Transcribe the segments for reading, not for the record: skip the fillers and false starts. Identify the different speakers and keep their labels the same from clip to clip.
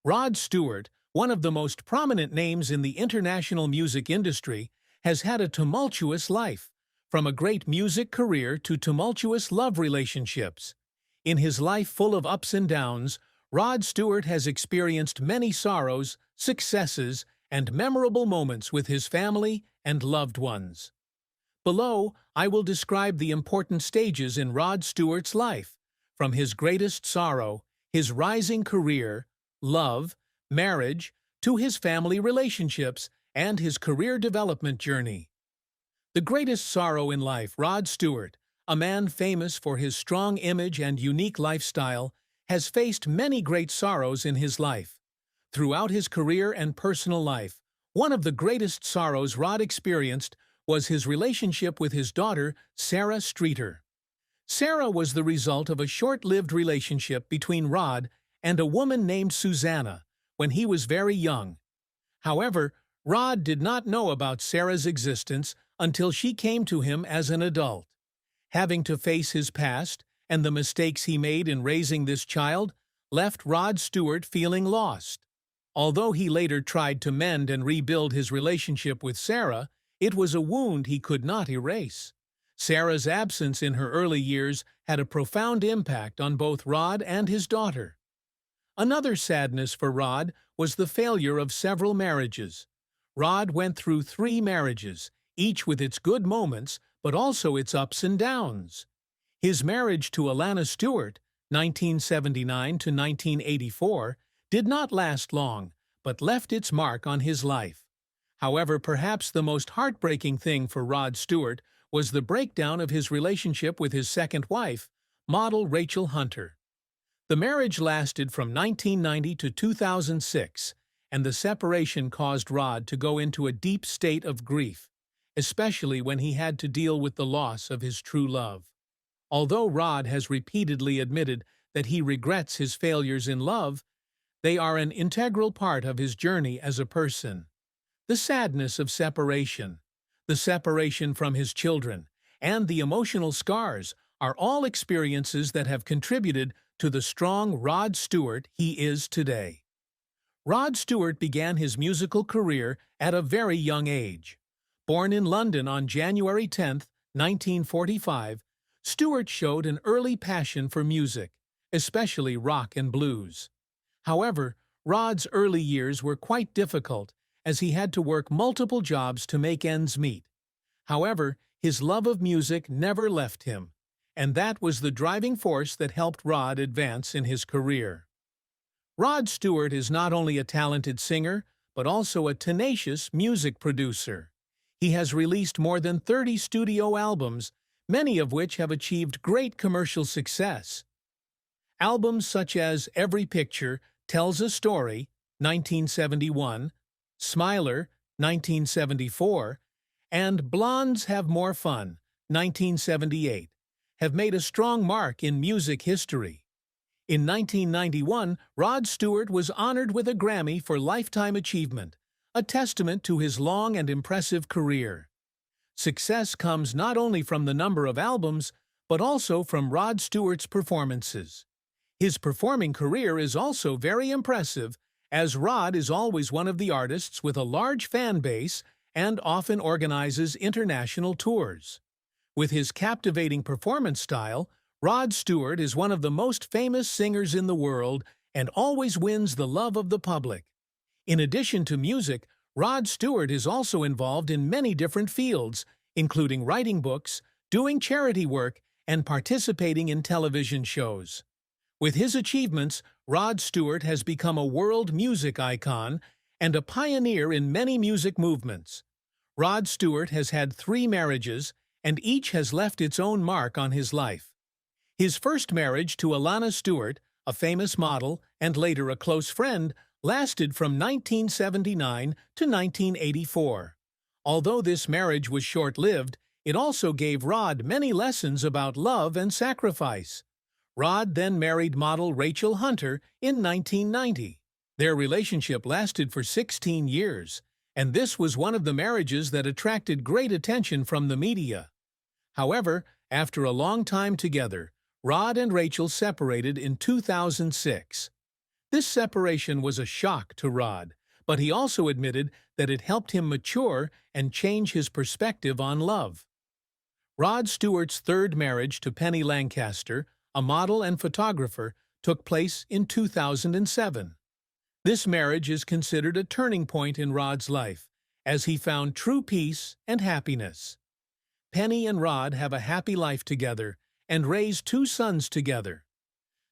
Speaker 1: Rod Stewart, one of the most prominent names in the international music industry, has had a tumultuous life, from a great music career to tumultuous love relationships. In his life full of ups and downs, Rod Stewart has experienced many sorrows, successes, and memorable moments with his family and loved ones. Below, I will describe the important stages in Rod Stewart's life, from his greatest sorrow, his rising career, love, marriage, to his family relationships and his career development journey. The greatest sorrow in life. Rod Stewart, a man famous for his strong image and unique lifestyle, has faced many great sorrows in his life. Throughout his career and personal life, one of the greatest sorrows Rod experienced was his relationship with his daughter, Sarah Streeter. Sarah was the result of a short-lived relationship between Rod and a woman named Susanna when he was very young. However, Rod did not know about Sarah's existence until she came to him as an adult. Having to face his past and the mistakes he made in raising this child left Rod Stewart feeling lost. Although he later tried to mend and rebuild his relationship with Sarah, it was a wound he could not erase. Sarah's absence in her early years had a profound impact on both Rod and his daughter. Another sadness for Rod was the failure of several marriages. Rod went through 3 marriages, each with its good moments, but also its ups and downs. His marriage to Alana Stewart, 1979 to 1984, did not last long, but left its mark on his life. However, perhaps the most heartbreaking thing for Rod Stewart was the breakdown of his relationship with his second wife, model Rachel Hunter. The marriage lasted from 1990 to 2006, and the separation caused Rod to go into a deep state of grief, especially when he had to deal with the loss of his true love. Although Rod has repeatedly admitted that he regrets his failures in love, they are an integral part of his journey as a person. The sadness of separation, the separation from his children, and the emotional scars are all experiences that have contributed to the strong Rod Stewart he is today. Rod Stewart began his musical career at a very young age. Born in London on January 10, 1945, Stewart showed an early passion for music, especially rock and blues. However, Rod's early years were quite difficult, as he had to work multiple jobs to make ends meet. However, his love of music never left him, and that was the driving force that helped Rod advance in his career. Rod Stewart is not only a talented singer, but also a tenacious music producer. He has released more than 30 studio albums, many of which have achieved great commercial success. Albums such as Every Picture Tells a Story, 1971, Smiler, 1974, and Blondes Have More Fun, 1978, have made a strong mark in music history. In 1991, Rod Stewart was honored with a Grammy for Lifetime Achievement, a testament to his long and impressive career. Success comes not only from the number of albums, but also from Rod Stewart's performances. His performing career is also very impressive, as Rod is always one of the artists with a large fan base and often organizes international tours. With his captivating performance style, Rod Stewart is one of the most famous singers in the world and always wins the love of the public. In addition to music, Rod Stewart is also involved in many different fields, including writing books, doing charity work, and participating in television shows. With his achievements, Rod Stewart has become a world music icon and a pioneer in many music movements. Rod Stewart has had 3 marriages, and each has left its own mark on his life. His first marriage to Alana Stewart, a famous model and later a close friend, lasted from 1979 to 1984. Although this marriage was short-lived, it also gave Rod many lessons about love and sacrifice. Rod then married model Rachel Hunter in 1990. Their relationship lasted for 16 years, and this was one of the marriages that attracted great attention from the media. However, after a long time together, Rod and Rachel separated in 2006. This separation was a shock to Rod, but he also admitted that it helped him mature and change his perspective on love. Rod Stewart's third marriage to Penny Lancaster, a model and photographer, took place in 2007. This marriage is considered a turning point in Rod's life, as he found true peace and happiness. Penny and Rod have a happy life together and raise two sons together.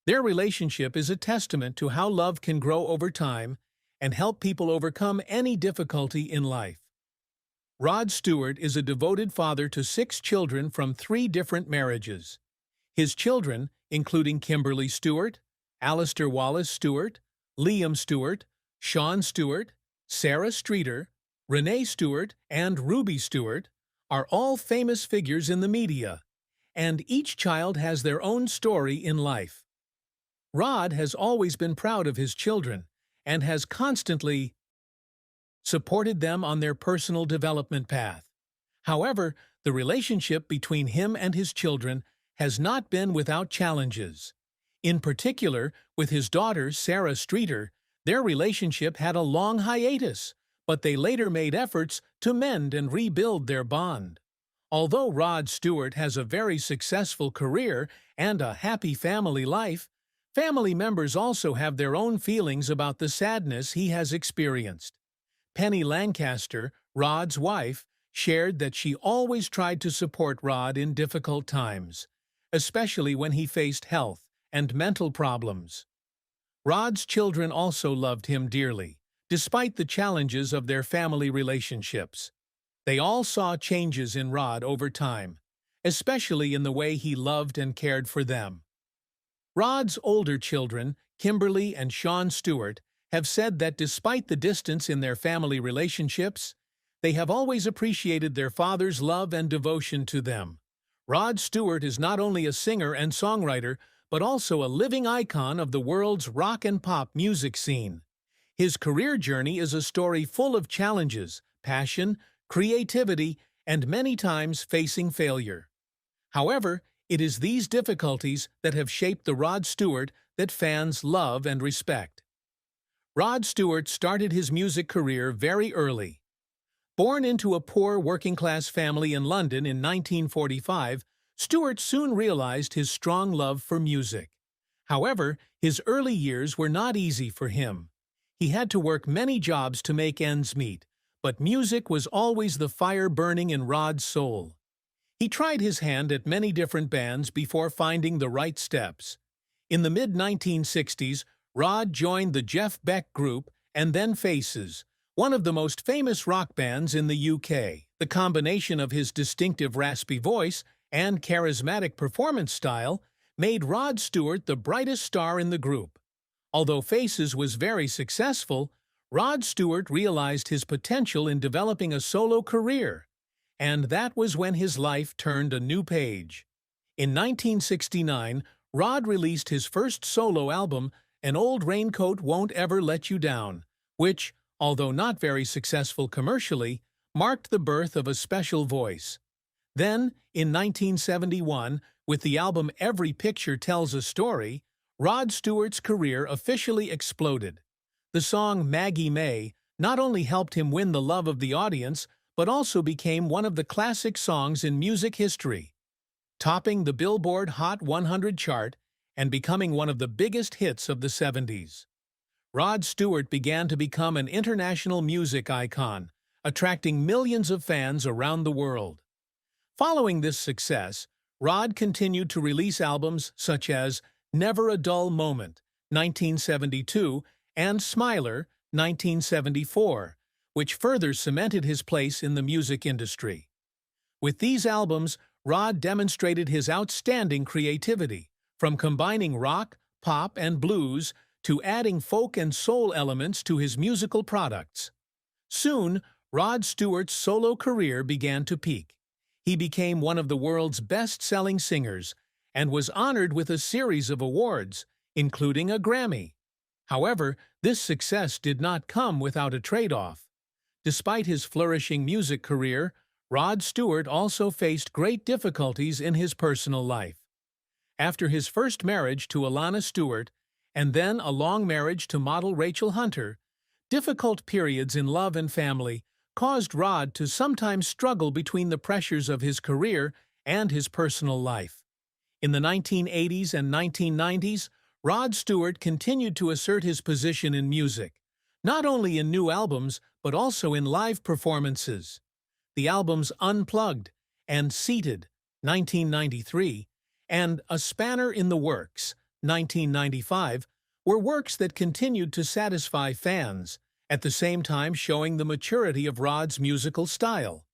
Speaker 1: Their relationship is a testament to how love can grow over time and help people overcome any difficulty in life. Rod Stewart is a devoted father to 6 children from 3 different marriages. His children, including Kimberly Stewart, Alistair Wallace Stewart, Liam Stewart, Sean Stewart, Sarah Streeter, Renee Stewart, and Ruby Stewart, are all famous figures in the media, and each child has their own story in life. Rod has always been proud of his children and has constantly supported them on their personal development path. However, the relationship between him and his children has not been without challenges. In particular, with his daughter Sarah Streeter, their relationship had a long hiatus, but they later made efforts to mend and rebuild their bond. Although Rod Stewart has a very successful career and a happy family life, family members also have their own feelings about the sadness he has experienced. Penny Lancaster, Rod's wife, shared that she always tried to support Rod in difficult times, especially when he faced health and mental problems. Rod's children also loved him dearly, despite the challenges of their family relationships. They all saw changes in Rod over time, especially in the way he loved and cared for them. Rod's older children, Kimberly and Sean Stewart, have said that despite the distance in their family relationships, they have always appreciated their father's love and devotion to them. Rod Stewart is not only a singer and songwriter, but also a living icon of the world's rock and pop music scene. His career journey is a story full of challenges, passion, creativity, and many times facing failure. However, it is these difficulties that have shaped the Rod Stewart that fans love and respect. Rod Stewart started his music career very early. Born into a poor working-class family in London in 1945, Stewart soon realized his strong love for music. However, his early years were not easy for him. He had to work many jobs to make ends meet, but music was always the fire burning in Rod's soul. He tried his hand at many different bands before finding the right steps. In the mid-1960s, Rod joined the Jeff Beck Group and then Faces, one of the most famous rock bands in the UK. The combination of his distinctive raspy voice and charismatic performance style made Rod Stewart the brightest star in the group. Although Faces was very successful, Rod Stewart realized his potential in developing a solo career, and that was when his life turned a new page. In 1969, Rod released his first solo album, An Old Raincoat Won't Ever Let You Down, which, although not very successful commercially, marked the birth of a special voice. Then, in 1971, with the album Every Picture Tells a Story, Rod Stewart's career officially exploded. The song Maggie May not only helped him win the love of the audience, but also became one of the classic songs in music history, topping the Billboard Hot 100 chart and becoming one of the biggest hits of the 70s. Rod Stewart began to become an international music icon, attracting millions of fans around the world. Following this success, Rod continued to release albums such as Never a Dull Moment, 1972, and Smiler, 1974, which further cemented his place in the music industry. With these albums, Rod demonstrated his outstanding creativity, from combining rock, pop, and blues to adding folk and soul elements to his musical products. Soon, Rod Stewart's solo career began to peak. He became one of the world's best-selling singers and was honored with a series of awards, including a Grammy. However, this success did not come without a trade-off. Despite his flourishing music career, Rod Stewart also faced great difficulties in his personal life. After his first marriage to Alana Stewart, and then a long marriage to model Rachel Hunter, difficult periods in love and family caused Rod to sometimes struggle between the pressures of his career and his personal life. In the 1980s and 1990s, Rod Stewart continued to assert his position in music, not only in new albums but also in live performances. The albums Unplugged and Seated, 1993, and A Spanner in the Works, 1995, were works that continued to satisfy fans, at the same time showing the maturity of Rod's musical style.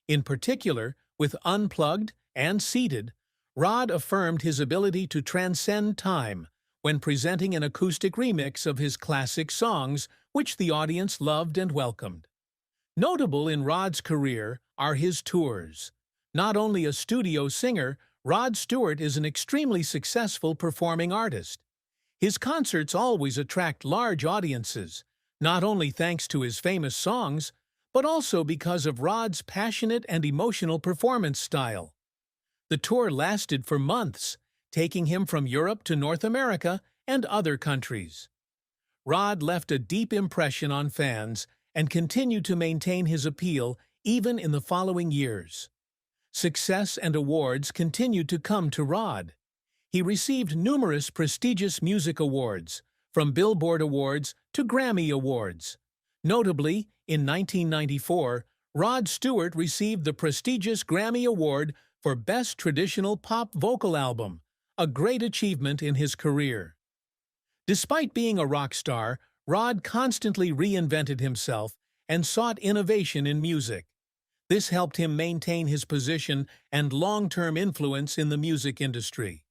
Speaker 1: In particular, with Unplugged and Seated, Rod affirmed his ability to transcend time when presenting an acoustic remix of his classic songs, which the audience loved and welcomed. Notable in Rod's career are his tours. Not only a studio singer, Rod Stewart is an extremely successful performing artist. His concerts always attract large audiences, not only thanks to his famous songs, but also because of Rod's passionate and emotional performance style. The tour lasted for months, taking him from Europe to North America and other countries. Rod left a deep impression on fans and continued to maintain his appeal even in the following years. Success and awards continued to come to Rod. He received numerous prestigious music awards, from Billboard Awards to Grammy Awards. Notably, in 1994, Rod Stewart received the prestigious Grammy Award for Best Traditional Pop Vocal Album, a great achievement in his career. Despite being a rock star, Rod constantly reinvented himself and sought innovation in music. This helped him maintain his position and long-term influence in the music industry.